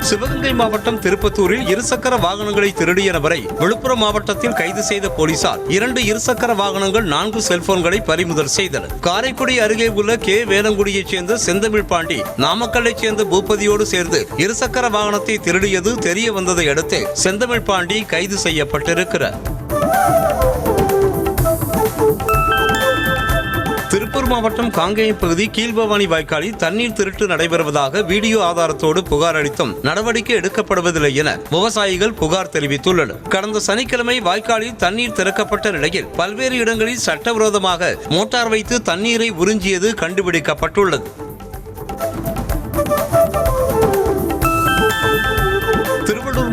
சிவகங்கை மாவட்டம் திருப்பத்தூரில் இருசக்கர வாகனங்களை திருடிய நபரை விழுப்புரம் மாவட்டத்தில் கைது செய்த போலீசார் 2 இருசக்கர வாகனங்கள் 4 செல்போன்களை பறிமுதல் செய்தனர். காரைக்குடி அருகே உள்ள கே வேலங்குடியைச் சேர்ந்த செந்தமிழ் பாண்டி நாமக்கல்லைச் சேர்ந்த பூபதியோடு சேர்ந்து இருசக்கர வாகனத்தை திருடியது தெரிய வந்ததை அடுத்து செந்தமிழ் பாண்டி கைது செய்யப்பட்டிருக்கிறார். திருப்பூர் மாவட்டம் காங்கேயம் பகுதி கீழ்பவானி வாய்க்காலில் தண்ணீர் திருட்டு நடைபெறுவதாக வீடியோ ஆதாரத்தோடு புகார் அளித்தும் நடவடிக்கை எடுக்கப்படுவதில்லை என விவசாயிகள் புகார் தெரிவித்துள்ளனர். கடந்த சனிக்கிழமை வாய்க்காலில் தண்ணீர் திறக்கப்பட்ட நிலையில் பல்வேறு இடங்களில் சட்டவிரோதமாக மோட்டார் வைத்து தண்ணீரை உறிஞ்சியது கண்டுபிடிக்கப்பட்டுள்ளது.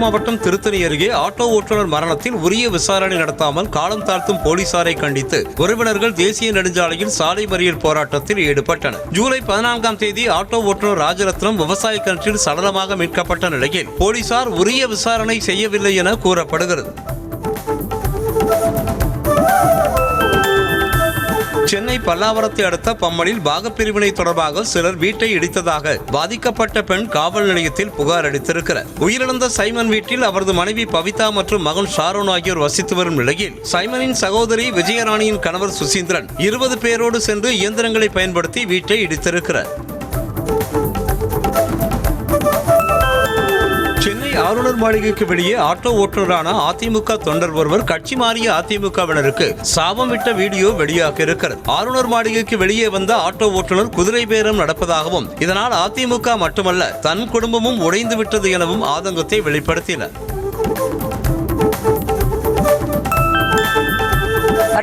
மாவட்டம் திருத்தணி அருகே ஆட்டோ ஓட்டுநர் மரணத்தில் உரிய விசாரணை நடத்தாமல் காலம் தாழ்த்தும் போலீசாரை கண்டித்து உறவினர்கள் தேசிய நெடுஞ்சாலையில் சாலை மறியல் போராட்டத்தில் ஈடுபட்டனர். ஜூலை 14ஆம் தேதி ஆட்டோ ஓட்டுநர் ராஜரத்னம் விவசாய கிணற்றில் சடலமாக மீட்கப்பட்ட நிலையில் போலீசார் உரிய விசாரணை செய்யவில்லை என கூறப்படுகிறது. சென்னை பல்லாவரத்தை அடுத்த பம்மலில் பாகப்பிரிவினை தொடர்பாக சிலர் வீட்டை இடித்ததாக பாதிக்கப்பட்ட பெண் காவல் நிலையத்தில் புகார் அளித்திருக்கிறார். உயிரிழந்த சைமன் வீட்டில் அவரது மனைவி பவிதா மற்றும் மகன் ஷாரோன் ஆகியோர் வசித்து வரும் நிலையில் சைமனின் சகோதரி விஜயராணியின் கணவர் சுசீந்திரன் 20 பேரோடு சென்று இயந்திரங்களை பயன்படுத்தி வீட்டை இடித்திருக்கிறார். சென்னை ஆளுநர் மாளிகைக்கு வெளியே ஆட்டோ ஓட்டுநரான அதிமுக தொண்டர் ஒருவர் கட்சி மாறிய அதிமுகவினருக்கு சாபம் விட்ட வீடியோ வெளியாக இருக்கிறது. ஆளுநர் மாளிகைக்கு வெளியே வந்த ஆட்டோ ஓட்டுநர் குதிரை பேரம் நடப்பதாகவும் இதனால் அதிமுக மட்டுமல்ல தன் குடும்பமும் உடைந்து விட்டது எனவும் ஆதங்கத்தை வெளிப்படுத்தினர்.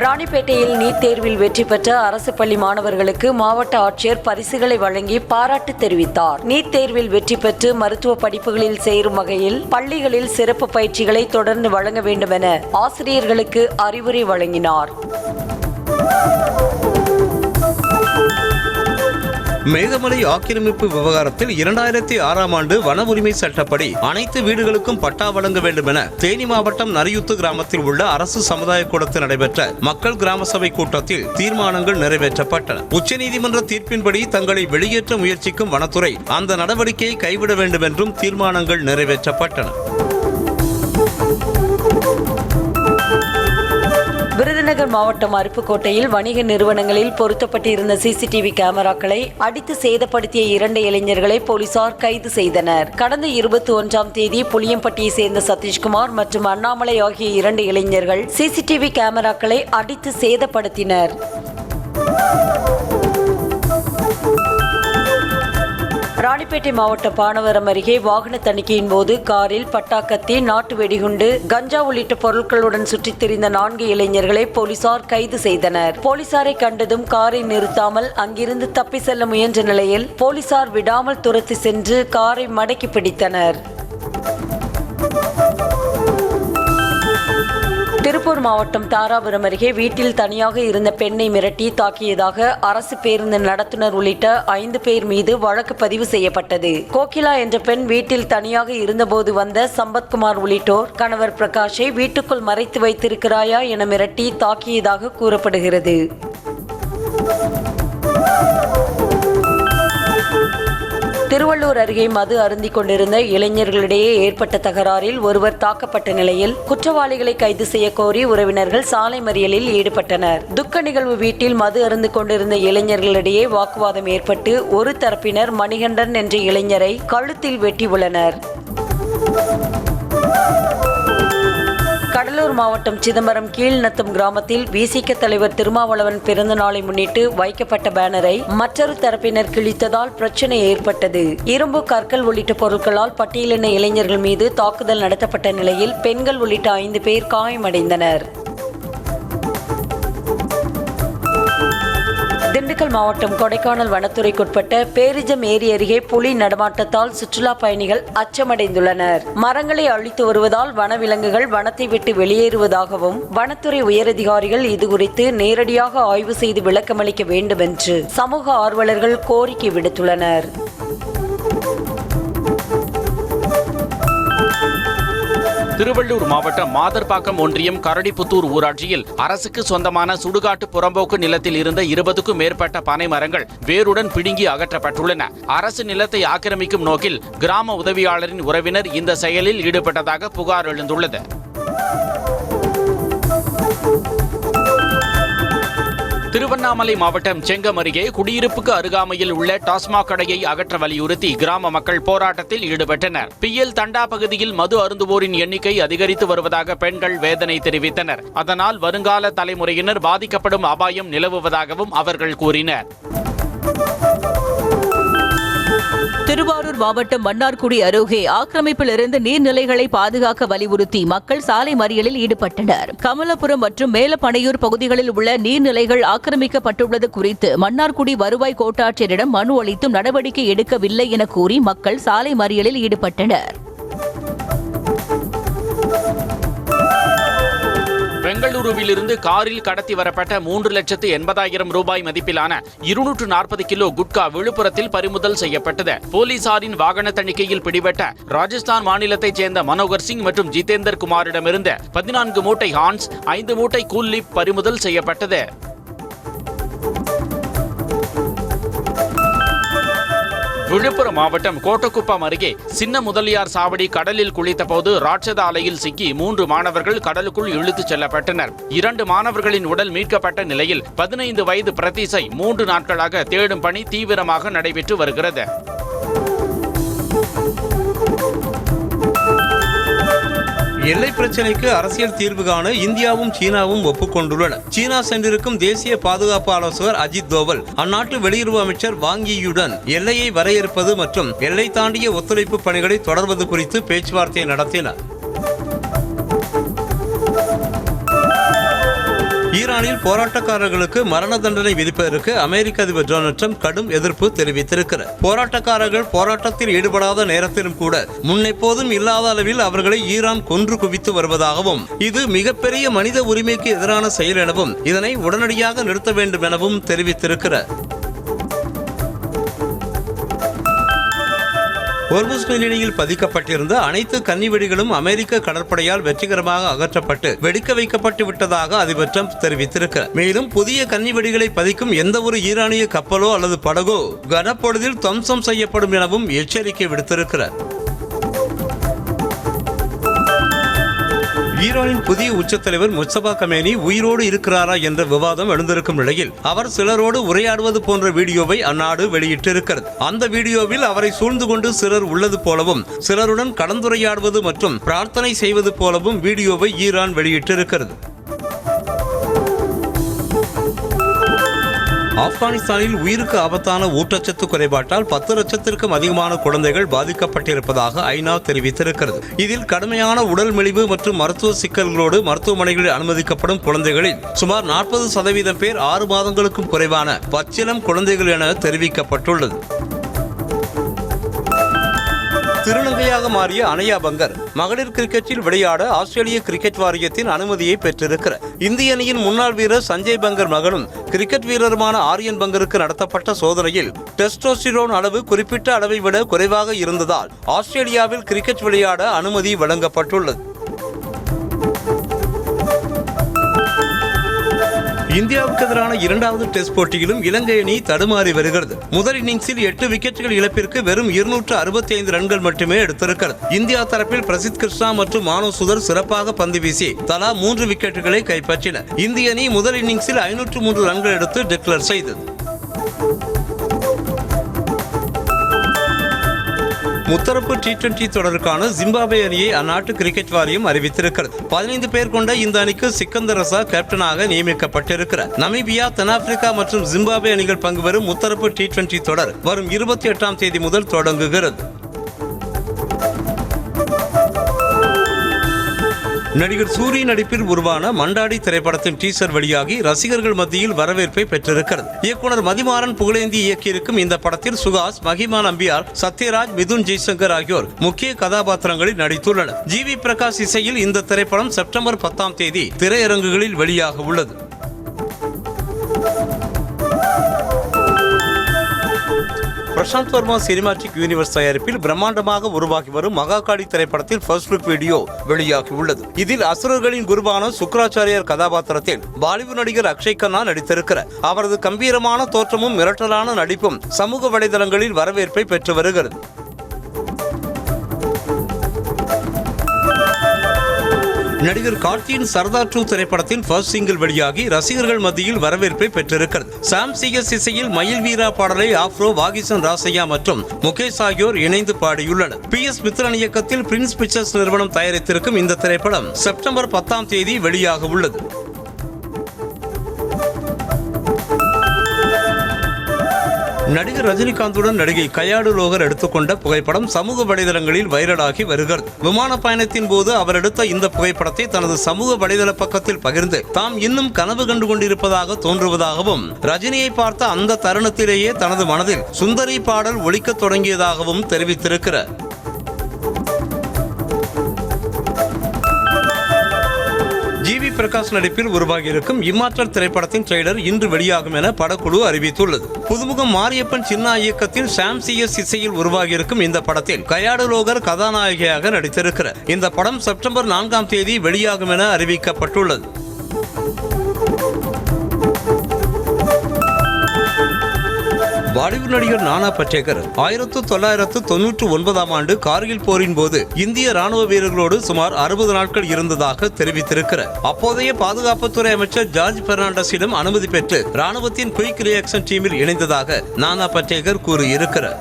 ராணிப்பேட்டையில் நீட் தேர்வில் வெற்றி பெற்ற அரசு பள்ளி மாணவர்களுக்கு மாவட்ட ஆட்சியர் பரிசுகளை வழங்கி பாராட்டு தெரிவித்தார். நீட் தேர்வில் வெற்றி பெற்று மருத்துவ படிப்புகளில் சேரும் வகையில் பள்ளிகளில் சிறப்பு பயிற்சிகளை தொடர்ந்து வழங்க வேண்டும் என ஆசிரியர்களுக்கு அறிவுரை வழங்கினார். மேகமலை ஆக்கிரமிப்பு விவகாரத்தில் 2006ஆம் ஆண்டு வன உரிமை சட்டப்படி அனைத்து வீடுகளுக்கும் பட்டா வழங்க வேண்டும் என தேனி மாவட்டம் நரியுத்து கிராமத்தில் உள்ள அரசு சமுதாய கூடத்தில் நடைபெற்ற மக்கள் கிராம சபை கூட்டத்தில் தீர்மானங்கள் நிறைவேற்றப்பட்டன. உச்சநீதிமன்ற தீர்ப்பின்படி தங்களை வெளியேற்ற முயற்சிக்கும் வனத்துறை அந்த நடவடிக்கையை கைவிட வேண்டும் என்றும் தீர்மானங்கள் நிறைவேற்றப்பட்டன. விருதுநகர் மாவட்டம் அருப்புக்கோட்டையில் வணிக நிறுவனங்களில் பொருத்தப்பட்டிருந்த சிசிடிவி கேமராக்களை அடித்து சேதப்படுத்திய 2 இளைஞர்களை போலீசார் கைது செய்தனர். கடந்த 21ஆம் தேதி புளியம்பட்டியை சேர்ந்த சதீஷ்குமார் மற்றும் அண்ணாமலை ஆகிய 2 இளைஞர்கள் சிசிடிவி கேமராக்களை அடித்து சேதப்படுத்தினர். ராணிப்பேட்டை மாவட்ட பானவரம் அருகே வாகன தணிக்கையின் போது காரில் பட்டாக்கத்தி, நாட்டு வெடிகுண்டு, கஞ்சா உள்ளிட்ட பொருட்களுடன் சுற்றித் திரிந்த 4 இளைஞர்களை போலீசார் கைது செய்தனர். போலீசாரை கண்டதும் காரை நிறுத்தாமல் அங்கிருந்து தப்பி செல்ல முயன்ற நிலையில் போலீசார் விடாமல் துரத்தி சென்று காரை மடக்கி பிடித்தனர். திருப்பூர் மாவட்டம் தாராபுரம் அருகே வீட்டில் தனியாக இருந்த பெண்ணை மிரட்டி தாக்கியதாக அரசு பேருந்து நடத்துனர் உள்ளிட்ட 5 பேர் மீது வழக்கு பதிவு செய்யப்பட்டது. கோகிலா என்ற பெண் வீட்டில் தனியாக இருந்தபோது வந்த சம்பத்குமார் உள்ளிட்டோர் கணவர் பிரகாஷை வீட்டுக்குள் மறைத்து வைத்திருக்கிறாயா என மிரட்டி தாக்கியதாக கூறப்படுகிறது. திருவள்ளூர் அருகே மது அருந்திக் கொண்டிருந்த இளைஞர்களிடையே ஏற்பட்ட தகராறில் ஒருவர் தாக்கப்பட்ட நிலையில் குற்றவாளிகளை கைது செய்ய கோரி உறவினர்கள் சாலை மறியலில் ஈடுபட்டனர். துக்க நிகழ்வு வீட்டில் மது அருந்து கொண்டிருந்த இளைஞர்களிடையே வாக்குவாதம் ஏற்பட்டு ஒரு தரப்பினர் மணிகண்டன் என்ற இளைஞரை கழுத்தில் வெட்டி உள்ளனர். கடலூர் மாவட்டம் சிதம்பரம் கீழ்நத்தம் கிராமத்தில் விசிக தலைவர் திருமாவளவன் பிறந்த நாளை முன்னிட்டு வைக்கப்பட்ட பேனரை மற்றொரு தரப்பினர் கிழித்ததால் பிரச்சனை ஏற்பட்டது. இரும்பு, கற்கள் உள்ளிட்ட பொருட்களால் பட்டியலின இளைஞர்கள் மீது தாக்குதல் நடத்தப்பட்ட நிலையில் பெண்கள் உள்ளிட்ட 5 பேர் காயமடைந்தனர். திண்டுக்கல் மாவட்டம் கொடைக்கானல் வனத்துறைக்குட்பட்ட பேரிஜம் ஏரி அருகே புலி நடமாட்டத்தால் சுற்றுலா பயணிகள் அச்சமடைந்துள்ளனர். மரங்களை அழித்து வருவதால் வனவிலங்குகள் வனத்தை விட்டு வெளியேறுவதாகவும் வனத்துறை உயரதிகாரிகள் இதுகுறித்து நேரடியாக ஆய்வு செய்து விளக்கமளிக்க வேண்டும் என்று சமூக ஆர்வலர்கள் கோரிக்கை விடுத்துள்ளனர். திருவள்ளூர் மாவட்டம் மாதர்பாக்கம் ஒன்றியம் கரடிப்புத்தூர் ஊராட்சியில் அரசுக்கு சொந்தமான சுடுகாட்டு புறம்போக்கு நிலத்தில் இருந்த 20க்கும் மேற்பட்ட பனை மரங்கள் வேருடன் பிடுங்கி அகற்றப்பட்டுள்ளன. அரசு நிலத்தை ஆக்கிரமிக்கும் நோக்கில் கிராம உதவியாளரின் உறவினர் இந்த செயலில் ஈடுபட்டதாக புகார் எழுந்துள்ளது. திருவண்ணாமலை மாவட்டம் செங்கம் அருகே குடியிருப்புக்கு அருகாமையில் உள்ள டாஸ்மாக் கடையை அகற்ற வலியுறுத்தி கிராம மக்கள் போராட்டத்தில் ஈடுபட்டனர். பிஎல் தண்டா பகுதியில் மது அருந்துவோரின் எண்ணிக்கை அதிகரித்து வருவதாக பெண்கள் வேதனை தெரிவித்தனர். அதனால் வருங்கால தலைமுறையினர் பாதிக்கப்படும் அபாயம் நிலவுவதாகவும் அவர்கள் கூறினர். திருவாரூர் மாவட்டம் மன்னார்குடி அருகே ஆக்கிரமிப்பிலிருந்து நீர்நிலைகளை பாதுகாக்க வலியுறுத்தி மக்கள் சாலை மறியலில் ஈடுபட்டனர். கமலபுரம் மற்றும் மேலப்பனையூர் பகுதிகளில் உள்ள நீர்நிலைகள் ஆக்கிரமிக்கப்பட்டுள்ளது குறித்து மன்னார்குடி வருவாய் கோட்டாட்சியரிடம் மனு அளித்தும் நடவடிக்கை எடுக்கவில்லை என கூறி மக்கள் சாலை மறியலில் ஈடுபட்டனர். பெங்களூருவிலிருந்து காரில் கடத்தி வரப்பட்ட 3,80,000 ரூபாய் மதிப்பிலான 240 கிலோ குட்கா விழுப்புரத்தில் பறிமுதல் செய்யப்பட்டது. போலீசாரின் வாகன தணிக்கையில் பிடிபட்ட ராஜஸ்தான் மாநிலத்தைச் சேர்ந்த மனோகர் சிங் மற்றும் ஜிதேந்தர் குமாரிடமிருந்து 14 மூட்டை ஹான்ஸ், 5 மூட்டை கூல்லிப் பறிமுதல் செய்யப்பட்டது. விழுப்புரம் மாவட்டம் கோட்டக்குப்பம் அருகே சின்ன முதலியார் சாவடி கடலில் குளித்தபோது ராட்சத அலையில் சிக்கி 3 மாணவர்கள் கடலுக்குள் இழுத்துச் செல்லப்பட்டனர். 2 மாணவர்களின் உடல் மீட்கப்பட்ட நிலையில் 15 வயது பிரதீஷை 3 நாட்களாக தேடும் பணி தீவிரமாக நடைபெற்று வருகிறது. எல்லை பிரச்சினைக்கு அரசியல் தீர்வு காண இந்தியாவும் சீனாவும் ஒப்புக்கொண்டுள்ளன. சீனா சென்றிருக்கும் தேசிய பாதுகாப்பு ஆலோசகர் அஜித் தோவல் அந்நாட்டு வெளியுறவு அமைச்சர் வாங் யியுடன் எல்லையை வரையறுப்பது மற்றும் எல்லை தாண்டிய ஒத்துழைப்பு பணிகளை தொடர்வது குறித்து பேச்சுவார்த்தை நடத்தினார். ஈரான் ஈரானில் போராட்டக்காரர்களுக்கு மரண தண்டனை விதிப்பதற்கு அமெரிக்க அதிபர் டொனால்ட் ட்ரம்ப் கடும் எதிர்ப்பு தெரிவித்திருக்கிறார். போராட்டக்காரர்கள் போராட்டத்தில் ஈடுபடாத நேரத்திலும் கூட முன்னெப்போதும் இல்லாத அளவில் அவர்களை ஈரான் கொன்று குவித்து வருவதாகவும் இது மிகப்பெரிய மனித உரிமைக்கு எதிரான செயல் எனவும் இதனை உடனடியாக நிறுத்த வேண்டும் எனவும் தெரிவித்திருக்கிறார். ஹோர்முஸ் நீரிணையில் பதிக்கப்பட்டிருந்த அனைத்து கன்னிவெடிகளும் அமெரிக்க கடற்படையால் வெற்றிகரமாக அகற்றப்பட்டு வெடிக்க வைக்கப்பட்டு விட்டதாக அதிபர் ட்ரம்ப் தெரிவித்திருக்கிறார். மேலும் புதிய கன்னிவெடிகளை பதிக்கும் எந்த ஒரு ஈரானிய கப்பலோ அல்லது படகோ கனப்பொழுதில் துவம்சம் செய்யப்படும் எனவும் எச்சரிக்கை விடுத்திருக்கிறார். ஈரானின் புதிய உச்சத்தலைவர் முஸ்தபா கமேனி உயிரோடு இருக்கிறாரா என்ற விவாதம் எழுந்திருக்கும் நிலையில் அவர் சிலரோடு உரையாடுவது போன்ற வீடியோவை அந்நாடு வெளியிட்டிருக்கிறது. அந்த வீடியோவில் அவரை சூழ்ந்து கொண்டு சிலர் உள்ளது போலவும் சிலருடன் கலந்துரையாடுவது மற்றும் பிரார்த்தனை செய்வது போலவும் வீடியோவை ஈரான் வெளியிட்டிருக்கிறது. ஆப்கானிஸ்தானில் உயிருக்கு ஆபத்தான ஊட்டச்சத்து குறைபாட்டால் 10 லட்சத்திற்கும் அதிகமான குழந்தைகள் பாதிக்கப்பட்டிருப்பதாக ஐநா தெரிவித்திருக்கிறது. இதில் கடுமையான உடல் மெலிவு மற்றும் மருத்துவ சிக்கல்களோடு மருத்துவமனைகளில் அனுமதிக்கப்படும் குழந்தைகளில் சுமார் 40% பேர் 6 மாதங்களுக்கும் குறைவான பச்சிளம் குழந்தைகள் என தெரிவிக்கப்பட்டுள்ளது. திருநங்கையாக மாறிய அனயா பங்கர் மகளிர் கிரிக்கெட்டில் விளையாட ஆஸ்திரேலிய கிரிக்கெட் வாரியத்தின் அனுமதியை பெற்றிருக்கிறார். இந்திய அணியின் முன்னாள் வீரர் சஞ்சய் பங்கர் மகனும் கிரிக்கெட் வீரருமான ஆரியன் பங்கருக்கு நடத்தப்பட்ட சோதனையில் டெஸ்டோஸ்டிரோன் அளவு குறிப்பிட்ட அளவை விட குறைவாக இருந்ததால் ஆஸ்திரேலியாவில் கிரிக்கெட் விளையாட அனுமதி வழங்கப்பட்டுள்ளது. இந்தியாவுக்கு எதிரான 2வது டெஸ்ட் போட்டியிலும் இலங்கை அணி தடுமாறி வருகிறது. முதல் இன்னிங்ஸில் 8 விக்கெட்டுகள் இழப்பிற்கு வெறும் 265 ரன்கள் மட்டுமே எடுத்திருக்கிறது. இந்தியா தரப்பில் பிரசித் கிருஷ்ணா மற்றும் மானவ் சுதர் சிறப்பாக பந்து வீசி தலா 3 விக்கெட்டுகளை கைப்பற்றினர். இந்திய அணி முதல் இன்னிங்ஸில் 503 ரன்கள் எடுத்து டிக்ளேர் செய்தது. முத்தரப்பு T20 தொடருக்கான ஜிம்பாப்வே அணியை அந்நாட்டு கிரிக்கெட் வாரியம் அறிவித்திருக்கிறது. 15 பேர் கொண்ட இந்த அணிக்கு சிக்கந்தர் ரசா கேப்டனாக நியமிக்கப்பட்டிருக்கிறார். நமீபியா, தென்னாப்பிரிக்கா மற்றும் ஜிம்பாப்வே அணிகள் பங்கு பெறும் முத்தரப்பு T20 தொடர் வரும் 28ஆம் தேதி முதல் தொடங்குகிறது. நடிகர் சூரி நடிப்பில் உருவான மண்டாடி திரைப்படத்தின் டீசர் வெளியாகி ரசிகர்கள் மத்தியில் வரவேற்பை பெற்றிருக்கிறது. இயக்குனர் மதிமாறன் புகழேந்தி இயக்கியிருக்கும் இந்த படத்தில் சுகாஸ், மகிமா நம்பியார், சத்யராஜ், மிதுன் ஜெய்சங்கர் ஆகியோர் முக்கிய கதாபாத்திரங்களில் நடித்துள்ளனர். ஜிவி பிரகாஷ் இசையில் இந்த திரைப்படம் செப்டம்பர் 10ஆம் தேதி திரையரங்குகளில் வெளியாக உள்ளது. பிரசாந்த் வர்மா சினிமாட்டிக் யூனிவர்ஸ் தயாரிப்பில் பிரம்மாண்டமாக உருவாகி வரும் மகாகாளி திரைப்படத்தில் ஃபர்ஸ்ட் லுக் வீடியோ வெளியாகி உள்ளது. இதில் அசுரர்களின் குருவான சுக்ராச்சாரியார் கதாபாத்திரத்தில் பாலிவுட் நடிகர் அக்ஷய் கண்ணா நடித்திருக்கிறார். அவரது கம்பீரமான தோற்றமும் மிரட்டலான நடிப்பும் சமூக வலைதளங்களில் வரவேற்பை பெற்று வருகிறது. நடிகர் கார்த்தியின் சர்தார் 2 திரைப்படத்தின் ஃபர்ஸ்ட் சிங்கிள் வெளியாகி ரசிகர்கள் மத்தியில் வரவேற்பை பெற்றிருக்கிறது. சாம் சிஎஸ் இசையில் மயில் வீரா பாடலை ஆப்ரோ, வாகிசன் ராசையா மற்றும் முகேஷ் ஆகியோர் இணைந்து பாடியுள்ளனர். PS மித்ரன் இயக்கத்தில் பிரின்ஸ் பிக்சர்ஸ் நிறுவனம் தயாரித்திருக்கும் இந்த திரைப்படம் செப்டம்பர் 10ஆம் தேதி வெளியாக உள்ளது. நடிகர் ரஜினிகாந்துடன் நடிகை கயாடு லோகர் எடுத்துக்கொண்ட புகைப்படம் சமூக வலைதளங்களில் வைரலாகி வருகிறது. விமான பயணத்தின் போது அவர் எடுத்த இந்த புகைப்படத்தை தனது சமூக வலைதள பக்கத்தில் பகிர்ந்து தாம் இன்னும் கனவு கண்டு கொண்டிருப்பதாக தோன்றுவதாகவும், ரஜினியை பார்த்த அந்த தருணத்திலேயே தனது மனதில் சுந்தரி பாடல் ஒலிக்கத் தொடங்கியதாகவும் தெரிவித்திருக்கிறார். ஜிவி பிரகாஷ் நடிப்பில் உருவாகியிருக்கும் இம்மாற்றல் திரைப்படத்தின் ட்ரெய்லர் இன்று வெளியாகும் என படக்குழு அறிவித்துள்ளது. புதுமுகம் மாரியப்பன் சின்ன இயக்கத்தில் சாம் சிஎஸ் இசையில் உருவாகியிருக்கும் இந்த படத்தில் கயாடு லோகர் கதாநாயகியாக நடித்திருக்கிறார். இந்த படம் செப்டம்பர் 4ஆம் தேதி வெளியாகும் என அறிவிக்கப்பட்டுள்ளது. பாலிவுட் நடிகர் நானா படேகர் 1999ஆம் ஆண்டு கார்கில் போரின் போது இந்திய ராணுவ வீரர்களோடு சுமார் 60 நாட்கள் இருந்ததாக தெரிவித்திருக்கிறார். அப்போதைய பாதுகாப்புத்துறை அமைச்சர் ஜார்ஜ் பெர்னாண்டஸிடம் அனுமதி பெற்று ராணுவத்தின் குயிக் ரியாக்ஷன் டீமில் இணைந்ததாக நானா படேகர் கூறியிருக்கிறார்.